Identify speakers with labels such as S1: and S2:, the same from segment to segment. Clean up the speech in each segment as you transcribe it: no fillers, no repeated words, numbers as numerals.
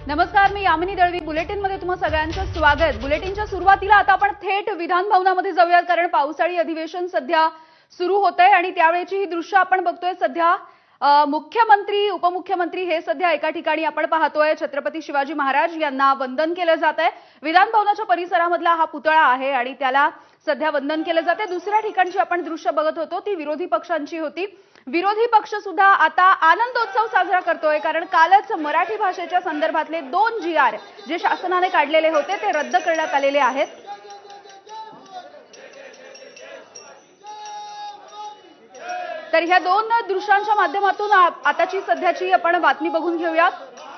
S1: नमस्कार, मी यामिनी दळवी. बुलेटिनमध्ये तुम्हा सगळ्यांचं स्वागत. बुलेटिनच्या सुरुवातीला आता आपण थेट विधान भवनामध्ये जाऊयात, कारण पावसाळी अधिवेशन सध्या सुरू होतंय आणि त्यावेळेची ही दृश्य आपण बघतोय. सध्या मुख्यमंत्री, उपमुख्यमंत्री हे सध्या एका ठिकाणी आपण पाहतोय. छत्रपती शिवाजी महाराज यांना वंदन केलं जात आहे. विधान भवनाच्या परिसरामधला हा पुतळा आहे आणि त्याला सध्या वंदन केलं जाते. दुसऱ्या ठिकाणची आपण दृश्य बघत होतो ती विरोधी पक्षांची होती. विरोधी पक्ष सुद्धा आता आनंदोत्सव साजरा करतोय, कारण कालच मराठी भाषेच्या संदर्भातले 2 GR जे शासनाने काढलेले होते ते रद्द करण्यात आलेले आहेत. तर ह्या 2 दृश्यांच्या माध्यमातून आताची सध्याची आपण बातमी बघून घेऊया.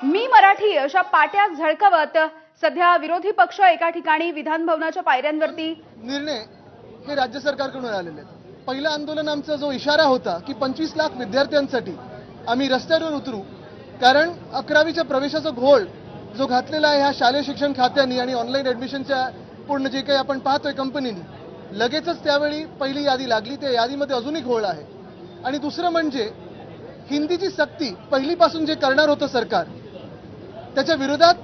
S1: मी मराठी अशा पाट्या झळकवत सध्या विरोधी पक्ष एका ठिकाणी विधान भवनाच्या पायऱ्यांवरती.
S2: निर्णय हे राज्य सरकारकडून आलेले आहेत. पहिलं आंदोलन आमचा जो इशारा होता की 25 लाख विद्यार्थ्यांसाठी आम्ही रस्त्यावर उतरू, कारण 11वीच्या प्रवेशाचा घोळ जो घातलेला आहे ह्या शालेय शिक्षण खात्याने आणि ऑनलाईन ऍडमिशनच्या पूर्ण जे काही आपण पाहतोय कंपनीने, लगेचच त्यावेळी पहिली यादी लागली. त्या यादीमध्ये अजूनही घोळ आहे. आणि दुसरं म्हणजे हिंदीची सक्ती पहिलीपासून जे करणार होतं सरकार, त्याच्या विरोधात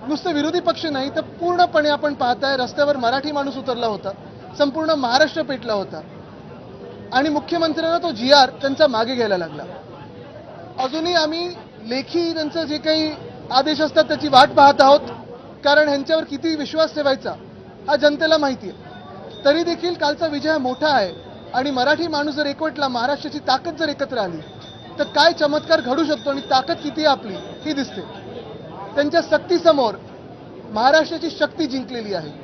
S2: नुसतं विरोधी पक्ष नाही तर पूर्णपणे आपण पाहताय रस्त्यावर मराठी माणूस उतरला होता, संपूर्ण महाराष्ट्र पेटला होता आणि मुख्यमंत्र्यांना तो GR त्यांचा मागे घ्यायला लागला. अजूनही आम्ही लेखी त्यांचं जे काही आदेश असतात त्याची वाट पाहत आहोत, कारण ह्यांच्यावर किती विश्वास ठेवायचा हा जनतेला माहिती आहे. तरी देखील कालचा विजय मोठा आहे आणि मराठी माणूस जर एकवटला, महाराष्ट्राची ताकद जर एकत्र आली तर काय चमत्कार घडू शकतो आणि ताकद किती आपली ही दिसते. त्यांच्या सक्तीसमोर महाराष्ट्राची शक्ती जिंकलेली आहे.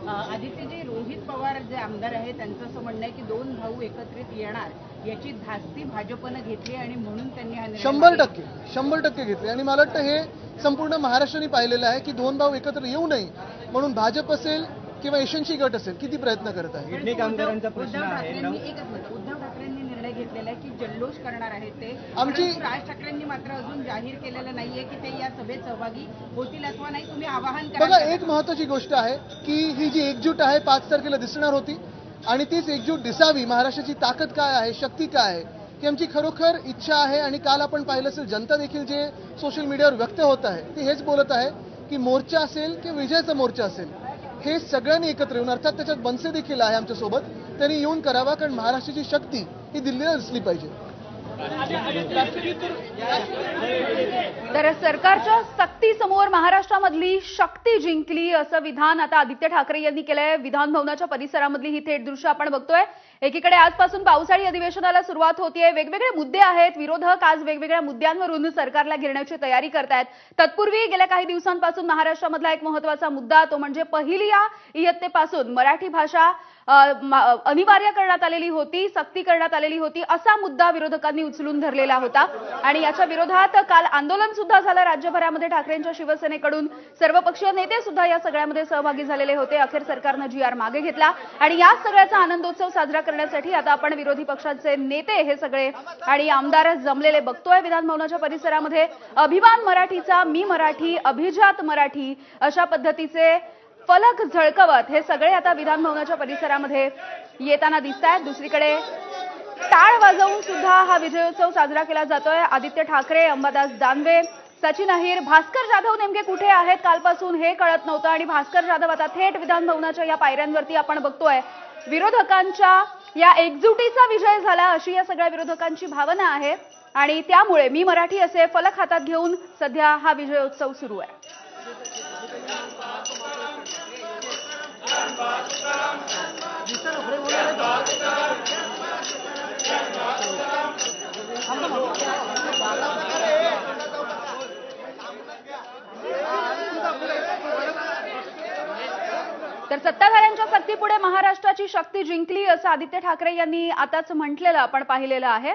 S3: आदित्यजी, रोहित पवार जे आमदार आहेत त्यांचं असं म्हणणं आहे की 2 भाऊ एकत्रित येणार याची धास्ती भाजपनं घेतली आणि म्हणून त्यांनी हा निर्णय
S2: 100% घेतले. आणि मला वाटतं हे संपूर्ण महाराष्ट्राने पाहिलेलं आहे की 2 भाऊ एकत्र येऊ नये म्हणून भाजप असेल किंवा एशनशी गट असेल किती प्रयत्न करत आहे.
S3: उद्धव ठाकरेंनी निर्णय घेतलेला आहे की जल्लोष करणार आहेत ते. राज ठाकरेंनी मात्र अजून जाहीर केलेलं नाहीये की ते या सभेत सहभागी होतील अथवा नाही. तुम्ही आवाहन करा.
S2: बघा, एक महत्वाची गोष्ट आहे की ही जी एकजूट आहे 5 तारखेला दिसणार होती आणि तीच एकजूट दिसावी. महाराष्ट्राची ताकद काय आहे, शक्ती काय आहे ही आमची खरोखर इच्छा आहे. आणि काल आपण पाहिलं असेल जनता देखील जे सोशल मीडियावर व्यक्त होत आहे ती हेच बोलत आहे की मोर्चा असेल की विजयाचा मोर्चा असेल, हे सगळ्यांनी एकत्र येऊन, अर्थात त्याच्यात बनसे देखील आहे आमच्यासोबत, त्यांनी येऊन करावा, कारण महाराष्ट्राची शक्ती ही दिल्लीला दिसली पाहिजे.
S1: तर सरकारच्या सक्तीसमोर महाराष्ट्रामधली शक्ती जिंकली असं विधान आता आदित्य ठाकरे यांनी केलंय. विधान भवनाच्या परिसरामधली ही थेट दृश्य आपण बघतोय. एकीकडे आजपासून पावसाळी अधिवेशनाला सुरुवात होतीये. वेगवेगळे मुद्दे आहेत. विरोधक आज वेगवेगळ्या मुद्द्यांवरून सरकारला घेरण्याची तयारी करतायत. तत्पूर्वी गेल्या काही दिवसांपासून महाराष्ट्रामधला एक महत्त्वाचा मुद्दा तो म्हणजे पहिल्या इयत्तेपासून मराठी भाषा अनिवार्य करण्यात आलेली होती, सक्ती करण्यात आलेली होती, असा मुद्दा विरोधकांनी उचलून धरलेला होता. आणि याच्या विरोधात काल आंदोलन सुद्धा झालं राज्यभरामध्ये. ठाकरेंच्या शिवसेनेकडून सर्वपक्षीय नेते सुद्धा या सगळ्यामध्ये सहभागी झालेले होते. अखेर सरकारनं GR मागे घेतला आणि या सगळ्याचा आनंदोत्सव साजरा करण्यासाठी आता आपण विरोधी पक्षाचे नेते हे सगळे आणि आमदार जमलेले बघतोय विधान भवनाच्या परिसरामध्ये. अभिमान मराठीचा, मी मराठी, अभिजात मराठी अशा पद्धतीचे फलक झळकवत हे सगळे आता विधान भवनाच्या परिसरामध्ये येताना दिसत आहेत. दुसरीकडे टाळ वाजवून सुद्धा हा विजयोत्सव साजरा केला जातोय. आदित्य ठाकरे, अंबादास दानवे, सचिन अहिर, भास्कर जाधव नेमके कुठे आहेत कालपासून हे कळत नव्हतं आणि भास्कर जाधव आता थेट विधान भवनाच्या या पायऱ्यांवरती आपण बघतोय. विरोधकांच्या या एकजुटीचा विजय झाला अशी या सगळ्या विरोधकांची भावना आहे आणि त्यामुळे मी मराठी असे फलक हातात घेऊन सध्या हा विजयोत्सव सुरू आहे. तर सत्ताधाऱ्यांच्या सक्तीपुढे महाराष्ट्राची शक्ती जिंकली असं आदित्य ठाकरे यांनी आताच म्हटलेलं आपण पाहिलेलं आहे.